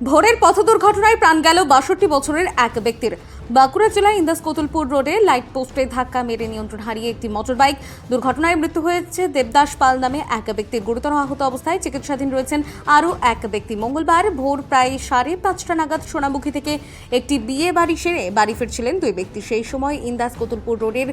ভোরের পথ দুর্ঘটনায় প্রাণ গেল ৬২ বছরের এক ব্যক্তির। বাঁকুড়া জেলায় ইন্দাস কতুলপুর রোডে লাইট পোস্টে ধাক্কা মেরে নিয়ন্ত্রণ হারিয়ে একটি মোটরবাইক দুর্ঘটনায় মৃত্যু হয়েছে দেবদাস পাল নামে এক ব্যক্তির। গুরুতর আহত অবস্থায় চিকিৎসাধীন রয়েছেন আরও এক ব্যক্তি। মঙ্গলবার ভোর প্রায় 5:30 নাগাদ সোনামুখী থেকে একটি বিয়ে বাড়ি সেরে বাড়ি ফিরছিলেন দুই ব্যক্তি। সেই সময় ইন্দাস কতুলপুর রোডের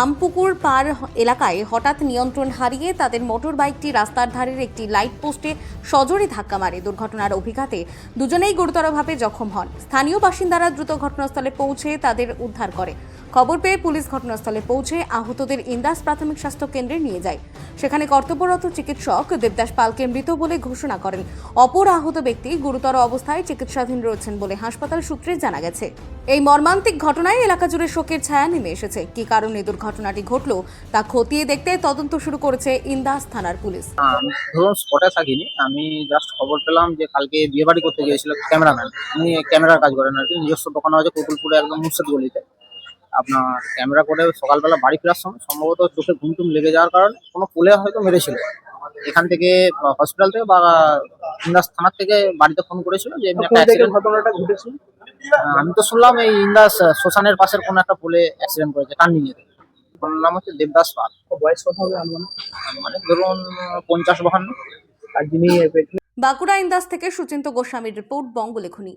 আমপুকুর পার এলাকায় হঠাৎ নিয়ন্ত্রণ হারিয়ে তাদের মোটরবাইকটি রাস্তার ধারের একটি লাইট পোস্টে সজোরে ধাক্কা মারে। দুর্ঘটনার অভিঘাতে দুজনেই গুরুতরভাবে জখম হন। স্থানীয় বাসিন্দারা দ্রুত ঘটনাস্থলে পৌঁছে তাদের উদ্ধার করে। খবর পেয়ে পুলিশ ঘটনাস্থলে পৌঁছে আহতদের ইন্দাস প্রাথমিক স্বাস্থ্য কেন্দ্রে নিয়ে যায়। সেখানে কর্তব্যরত চিকিৎসক দেবদাস পালকে মৃত বলে ঘোষণা করেন। অপর আহত ব্যক্তি গুরুতর অবস্থায় চিকিৎসাধীন রয়েছেন বলে হাসপাতাল সূত্রে জানা গেছে। এই মর্মান্তিক ঘটনায় এলাকা জুড়ে শোকের ছায়া নেমে এসেছে। কি কারণে দুর্ঘটনাটি ঘটল তা খতিয়ে দেখতে তদন্ত শুরু করেছে ইন্দাস থানার পুলিশ। আমি ধরুন স্পটে থাকিনি, আমি জাস্ট খবর পেলাম যে কালকে বিয়ে বাড়ি করতে গিয়েছিল ক্যামেরাম্যান। উনি ক্যামেরার কাজ করেন আর কি, নিজস্ব দোকান আছে কতুলপুরে একদম মুর্শিদ গলিতে। আপনার ক্যামেরা করে সকালবেলা বাড়ি ফেরার সময় সম্ভবত চোখে ঘুম টুম লেগে যাওয়ার কারণে কোনো পুলে হয়তো মেরেছিল। এখান থেকে হসপিটাল থেকে বা ইন্দাস থানার থেকে বাড়িতে ফোন করেছিল যে এমনি একটা অ্যাক্সিডেন্ট ঘটনাটা ঘটেছিল। আমি তো শুনলাম এই ইন্দাস শ্মশানের পাশের কোনো একটা পুলে অ্যাক্সিডেন্ট করেছে টার্নিং এ। ওর নাম হচ্ছে দেবদাস পাল। বয়স কত হবে মানে ধরুন 50-52। আর যিনি বাঁকুড়া ইন্দাস থেকে সুচিন্ত গোস্বামীর রিপোর্ট, বঙ্গলেখনী।